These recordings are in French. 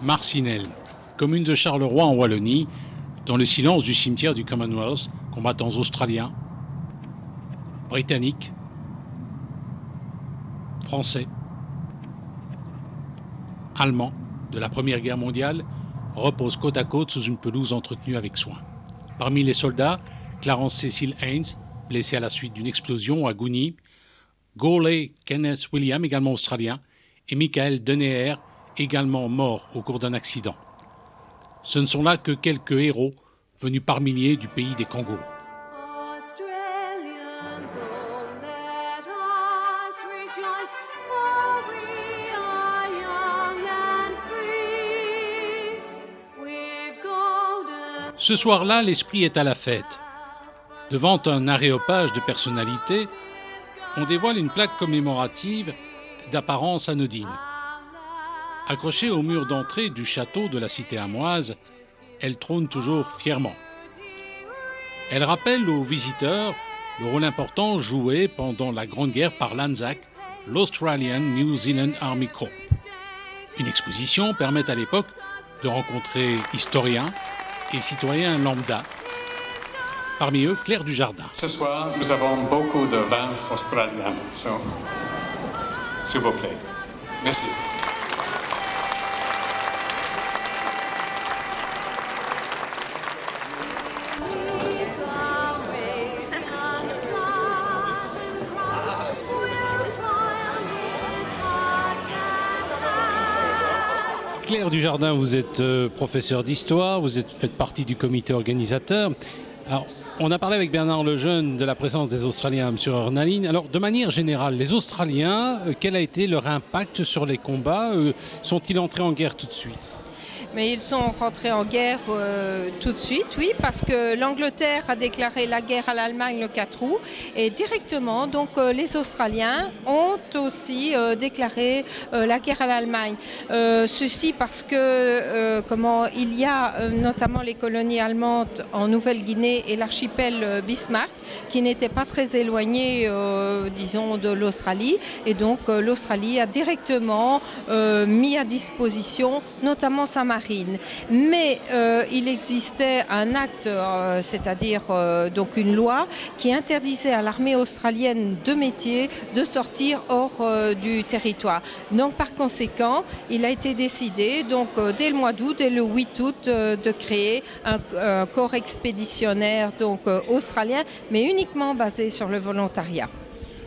Marcinelle, commune de Charleroi en Wallonie, dans le silence du cimetière du Commonwealth, combattants australiens, britanniques, français, allemands de la Première Guerre mondiale reposent côte à côte sous une pelouse entretenue avec soin. Parmi les soldats, Clarence Cecil Haynes, blessé à la suite d'une explosion à Gooney, Gourlay Kenneth William, également australien, et Michael Deneher, également mort au cours d'un accident. Ce ne sont là que quelques héros venus par milliers du pays des kangourous. Ce soir-là, l'esprit est à la fête. Devant un aréopage de personnalités, on dévoile une plaque commémorative d'apparence anodine. Accrochée au mur d'entrée du château de la cité amoise, elle trône toujours fièrement. Elle rappelle aux visiteurs le rôle important joué pendant la Grande Guerre par l'ANZAC, l'Australian New Zealand Army Corps. Une exposition permet à l'époque de rencontrer historiens et citoyens lambda. Parmi eux, Claire Dujardin. Ce soir, nous avons beaucoup de vin australien. S'il vous plaît. Merci. Claire Dujardin, vous êtes professeure d'histoire, faites partie du comité organisateur. Alors, on a parlé avec Bernard Lejeune de la présence des Australiens sur Urnaline. Alors, de manière générale, les Australiens, quel a été leur impact sur les combats? Sont-ils entrés en guerre tout de suite? Mais ils sont rentrés en guerre tout de suite, oui, parce que l'Angleterre a déclaré la guerre à l'Allemagne le 4 août et directement, donc les Australiens ont aussi déclaré la guerre à l'Allemagne. Ceci parce que il y a notamment les colonies allemandes en Nouvelle-Guinée et l'archipel Bismarck qui n'étaient pas très éloignés, disons, de l'Australie. Et donc l'Australie a directement mis à disposition notamment sa marine. Mais il existait un acte, c'est-à-dire donc une loi qui interdisait à l'armée australienne de métier de sortir hors du territoire. Donc par conséquent, il a été décidé donc dès le mois d'août, dès le 8 août, de créer un corps expéditionnaire donc australien, mais uniquement basé sur le volontariat.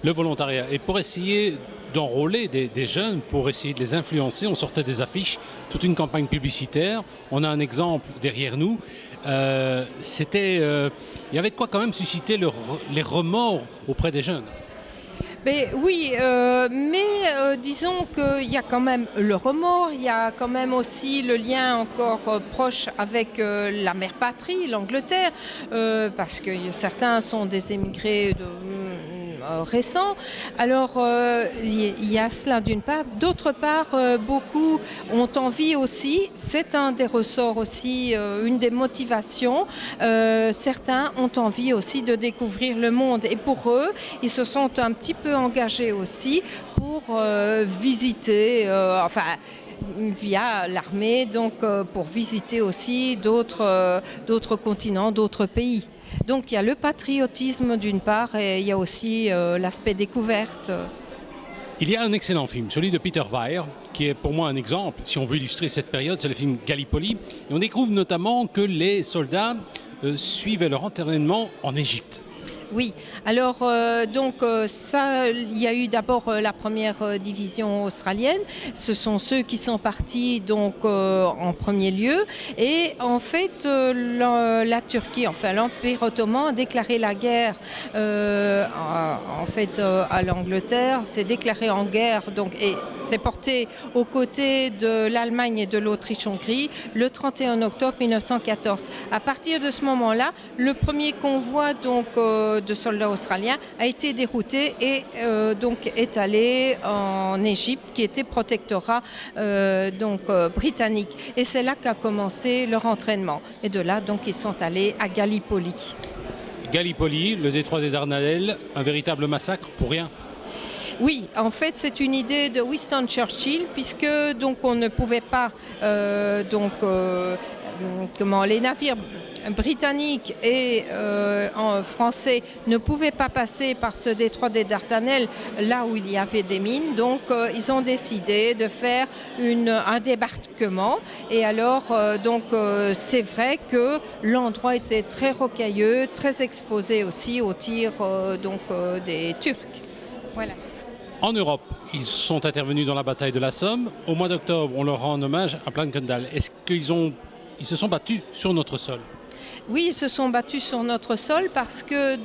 Le volontariat. Et pour essayer d'enrôler des jeunes, pour essayer de les influencer, on sortait des affiches, toute une campagne publicitaire. On a un exemple derrière nous. Il y avait de quoi quand même susciter les remords auprès des jeunes. Mais oui, disons qu'il y a quand même le remords, il y a quand même aussi le lien encore proche avec la mère patrie, l'Angleterre, parce que certains sont des émigrés récents. Alors, il y a cela d'une part. D'autre part, beaucoup ont envie aussi, c'est un des ressorts aussi, une des motivations, certains ont envie aussi de découvrir le monde. Et pour eux, ils se sont un petit peu engagés aussi pour visiter, via l'armée, donc pour visiter aussi d'autres continents, d'autres pays. Donc il y a le patriotisme d'une part et il y a aussi l'aspect découverte. Il y a un excellent film, celui de Peter Weir, qui est pour moi un exemple, si on veut illustrer cette période, c'est le film Gallipoli. Et on découvre notamment que les soldats suivaient leur entraînement en Égypte. Oui, alors il y a eu d'abord la première division australienne. Ce sont ceux qui sont partis donc en premier lieu. Et en fait, la Turquie, enfin l'Empire ottoman a déclaré la guerre à l'Angleterre. C'est déclaré en guerre donc et c'est porté aux côtés de l'Allemagne et de l'Autriche-Hongrie le 31 octobre 1914. À partir de ce moment-là, le premier convoi donc de soldats australiens a été dérouté et donc est allé en Égypte qui était protectorat britannique. Et c'est là qu'a commencé leur entraînement. Et de là, donc, ils sont allés à Gallipoli. Gallipoli, le détroit des Dardanelles, un véritable massacre pour rien. Oui, en fait, c'est une idée de Winston Churchill, puisque donc on ne pouvait pas les navires britanniques et français ne pouvaient pas passer par ce détroit des Dardanelles, là où il y avait des mines. Donc, ils ont décidé de faire un débarquement. Et alors, c'est vrai que l'endroit était très rocailleux, très exposé aussi aux tirs des Turcs. Voilà. En Europe, ils sont intervenus dans la bataille de la Somme. Au mois d'octobre, on leur rend hommage à Plankendahl. Est-ce qu'ils se sont battus sur notre sol? Oui, ils se sont battus sur notre sol parce que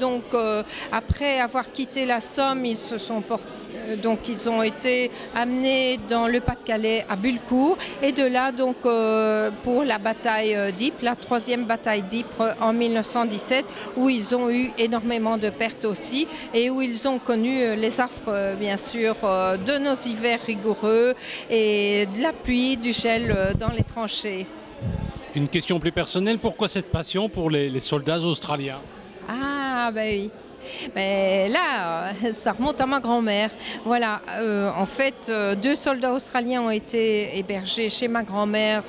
après avoir quitté la Somme, ils ont été amenés dans le Pas-de-Calais à Bullecourt et de là pour la bataille d'Ypres, la troisième bataille d'Ypres en 1917 où ils ont eu énormément de pertes aussi et où ils ont connu les affres bien sûr de nos hivers rigoureux et de la pluie, du gel dans les tranchées. Une question plus personnelle, pourquoi cette passion pour les soldats australiens? Ah, ben oui. Mais là, ça remonte à ma grand-mère. Voilà, en fait, 2 soldats australiens ont été hébergés chez ma grand-mère,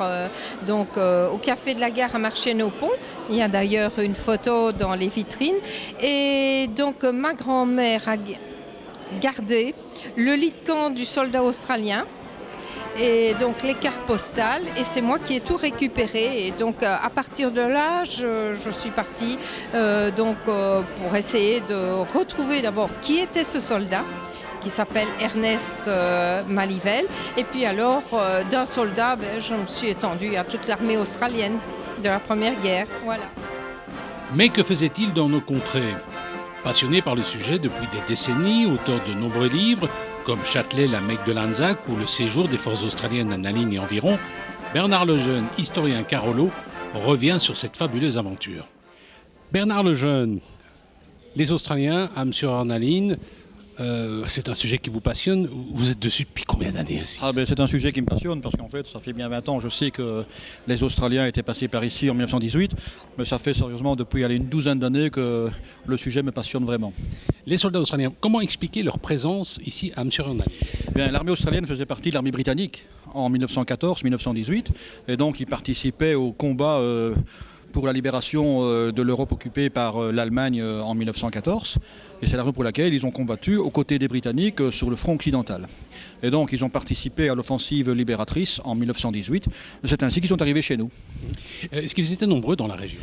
au Café de la Gare à Marchena-au-Pont. Il y a d'ailleurs une photo dans les vitrines. Et donc, ma grand-mère a gardé le lit de camp du soldat australien. Et donc les cartes postales, et c'est moi qui ai tout récupéré. Et donc à partir de là, je suis partie pour essayer de retrouver d'abord qui était ce soldat, qui s'appelle Ernest Malivelle. Et puis alors, d'un soldat, je me suis étendue à toute l'armée australienne de la Première Guerre. Voilà. Mais que faisait-il dans nos contrées? Passionné par le sujet depuis des décennies, auteur de nombreux livres, comme Châtelet, la Mecque de l'Anzac ou le séjour des forces australiennes à Naline et environ, Bernard Lejeune, historien Carolo, revient sur cette fabuleuse aventure. Bernard Lejeune, les Australiens, Ammes-sur-Naline, c'est un sujet qui vous passionne. Vous êtes dessus depuis combien d'années aussi? C'est un sujet qui me passionne parce qu'en fait, ça fait bien 20 ans. Je sais que les Australiens étaient passés par ici en 1918, mais ça fait sérieusement depuis une douzaine d'années que le sujet me passionne vraiment. Les soldats australiens, comment expliquer leur présence ici à Ammes-sur-Naline? L'armée australienne faisait partie de l'armée britannique en 1914-1918 et donc ils participaient au combat pour la libération de l'Europe occupée par l'Allemagne en 1914. Et c'est la raison pour laquelle ils ont combattu aux côtés des Britanniques sur le front occidental. Et donc ils ont participé à l'offensive libératrice en 1918. C'est ainsi qu'ils sont arrivés chez nous. Est-ce qu'ils étaient nombreux dans la région?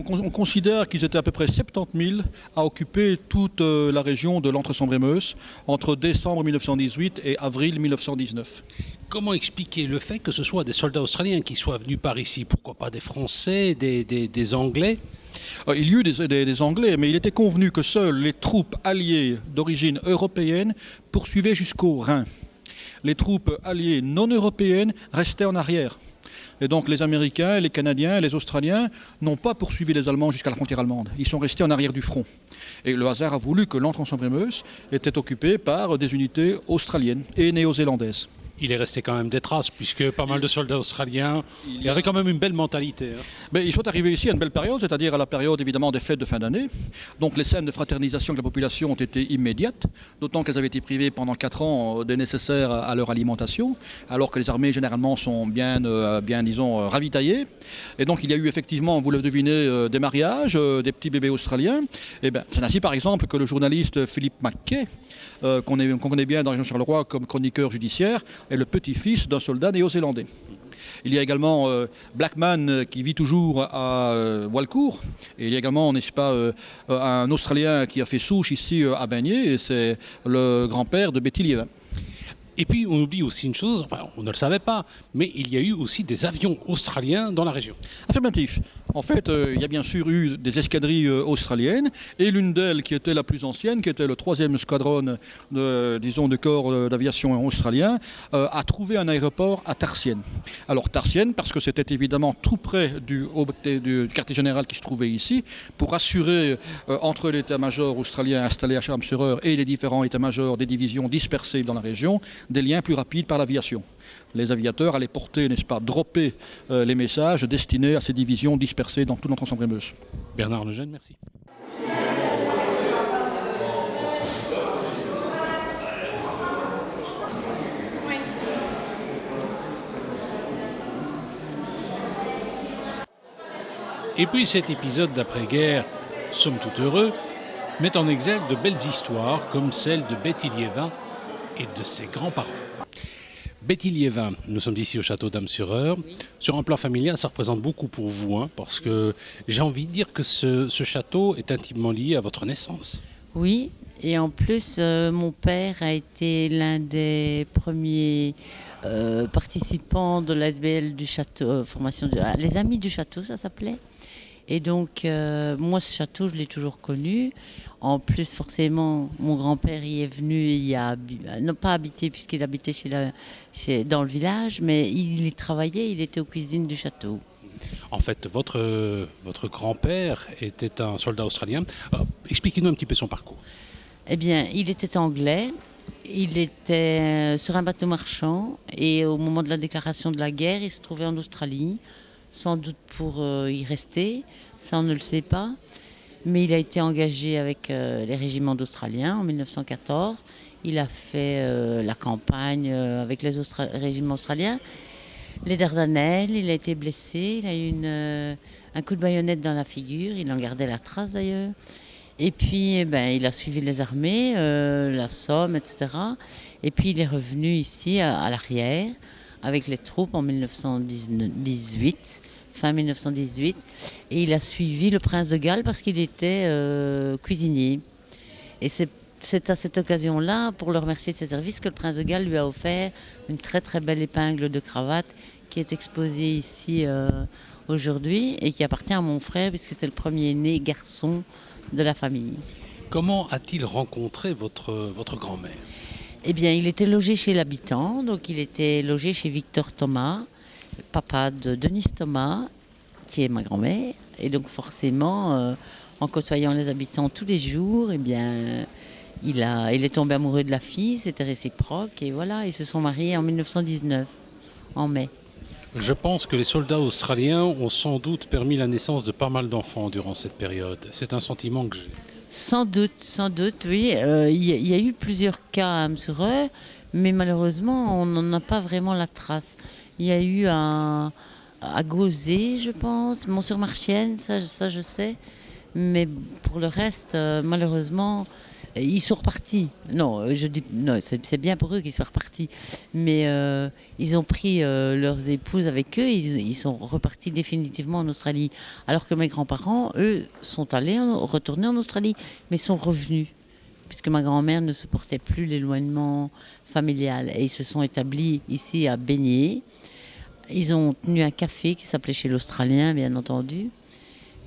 On considère qu'ils étaient à peu près 70 000 à occuper toute la région de l'Entre-Sambre-et-Meuse entre décembre 1918 et avril 1919. Comment expliquer le fait que ce soit des soldats australiens qui soient venus par ici? Pourquoi pas des Français, des Anglais? Il y a eu des Anglais, mais il était convenu que seules les troupes alliées d'origine européenne poursuivaient jusqu'au Rhin. Les troupes alliées non européennes restaient en arrière. Et donc les Américains, les Canadiens, les Australiens n'ont pas poursuivi les Allemands jusqu'à la frontière allemande. Ils sont restés en arrière du front. Et le hasard a voulu que l'Entre-Sambre-et-Meuse était occupé par des unités australiennes et néo-zélandaises. Il est resté quand même des traces, puisque pas mal de soldats australiens, il y avait quand même une belle mentalité. Mais ils sont arrivés ici à une belle période, c'est-à-dire à la période évidemment des fêtes de fin d'année. Donc les scènes de fraternisation de la population ont été immédiates, d'autant qu'elles avaient été privées pendant 4 ans des nécessaires à leur alimentation, alors que les armées généralement sont bien ravitaillées. Et donc il y a eu effectivement, vous le devinez, des mariages, des petits bébés australiens. C'est ainsi par exemple que le journaliste Philippe Mackay, qu'on connaît bien dans la région Charleroi comme chroniqueur judiciaire, est le petit-fils d'un soldat néo-zélandais. Il y a également Blackman qui vit toujours à Walcourt. Et il y a également, n'est-ce pas, un Australien qui a fait souche ici à Bagné, et c'est le grand-père de Betty Liévin. Et puis on oublie aussi une chose, on ne le savait pas, mais il y a eu aussi des avions australiens dans la région. Affirmatif. En fait, il y a bien sûr eu des escadrilles australiennes, et l'une d'elles qui était la plus ancienne, qui était le 3e escadron de corps d'aviation australien, a trouvé un aéroport à Tarsienne. Alors Tarsienne, parce que c'était évidemment tout près du quartier général qui se trouvait ici, pour assurer entre l'état-major australien installé à Champs-sur-Eure et les différents états-majors des divisions dispersées dans la région, des liens plus rapides par l'aviation. Les aviateurs allaient porter, n'est-ce pas, dropper les messages destinés à ces divisions dispersées dans toute notre Sambre-et-Meuse. Bernard Lejeune, merci. Et puis cet épisode d'après-guerre, somme toute heureux, met en exergue de belles histoires comme celle de Betty Liévin et de ses grands-parents. Betty Liévin, nous sommes ici au château d'Ames-sur-Eure. Oui. Sur un plan familial, ça représente beaucoup pour vous, parce que j'ai envie de dire que ce château est intimement lié à votre naissance. Oui, et en plus, mon père a été l'un des premiers participants de l'ASBL du château, les Amis du château, ça s'appelait. Et donc, moi, ce château, je l'ai toujours connu. En plus, forcément, mon grand-père y est venu, non pas habité, puisqu'il habitait dans le village, mais il y travaillait, il était aux cuisines du château. En fait, votre grand-père était un soldat australien. Expliquez-nous un petit peu son parcours. Eh bien, il était anglais, il était sur un bateau marchand, et au moment de la déclaration de la guerre, il se trouvait en Australie, sans doute pour y rester, ça on ne le sait pas. Mais il a été engagé avec les régiments d'Australiens en 1914. Il a fait la campagne avec les régiments australiens. Les Dardanelles, il a été blessé. Il a eu un coup de baïonnette dans la figure. Il en gardait la trace d'ailleurs. Et puis il a suivi les armées, la Somme, etc. Et puis il est revenu ici à l'arrière avec les troupes en 1918. Fin 1918, et il a suivi le prince de Galles parce qu'il était cuisinier. Et c'est à cette occasion-là, pour le remercier de ses services, que le prince de Galles lui a offert une très très belle épingle de cravate qui est exposée ici aujourd'hui et qui appartient à mon frère puisque c'est le premier-né garçon de la famille. Comment a-t-il rencontré votre grand-mère ? Eh bien, il était logé chez l'habitant, donc il était logé chez Victor Thomas, papa de Denise Thomas, qui est ma grand-mère. Et donc forcément, en côtoyant les habitants tous les jours, eh bien, il est tombé amoureux de la fille, c'était réciproque. Et voilà, ils se sont mariés en 1919, en mai. Je pense que les soldats australiens ont sans doute permis la naissance de pas mal d'enfants durant cette période. C'est un sentiment que j'ai. Sans doute, oui. Il y a eu plusieurs cas à Ames-sur-Eure, mais malheureusement, on n'en a pas vraiment la trace. Il y a eu à Gauzé, je pense, Mont-sur-Marchienne, ça je sais. Mais pour le reste, malheureusement, ils sont repartis. Non, c'est bien pour eux qu'ils soient repartis. Mais ils ont pris leurs épouses avec eux, ils sont repartis définitivement en Australie. Alors que mes grands-parents, eux, sont retournés en Australie, mais sont revenus. Puisque ma grand-mère ne supportait plus l'éloignement familial. Et ils se sont établis ici à Beignet. Ils ont tenu un café qui s'appelait Chez l'Australien, bien entendu,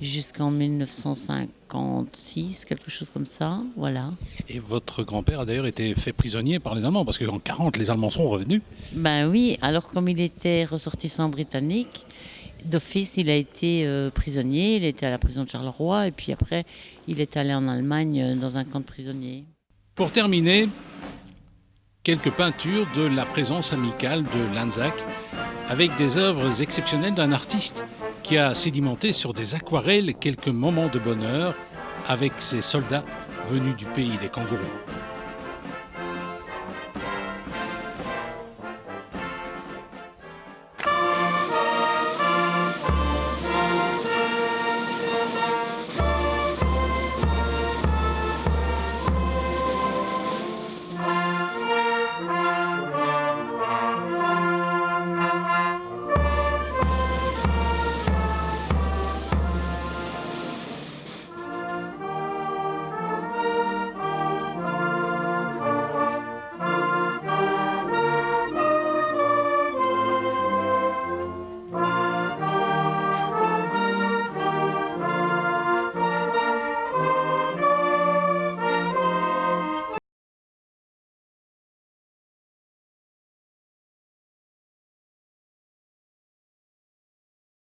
jusqu'en 1956, quelque chose comme ça, voilà. Et votre grand-père a d'ailleurs été fait prisonnier par les Allemands, parce qu'en 1940, les Allemands sont revenus. Ben oui, alors comme il était ressortissant britannique, d'office, il a été prisonnier, il était à la prison de Charleroi, et puis après, il est allé en Allemagne dans un camp de prisonniers. Pour terminer, quelques peintures de la présence amicale de Lanzac, avec des œuvres exceptionnelles d'un artiste qui a sédimenté sur des aquarelles quelques moments de bonheur avec ses soldats venus du pays des kangourous.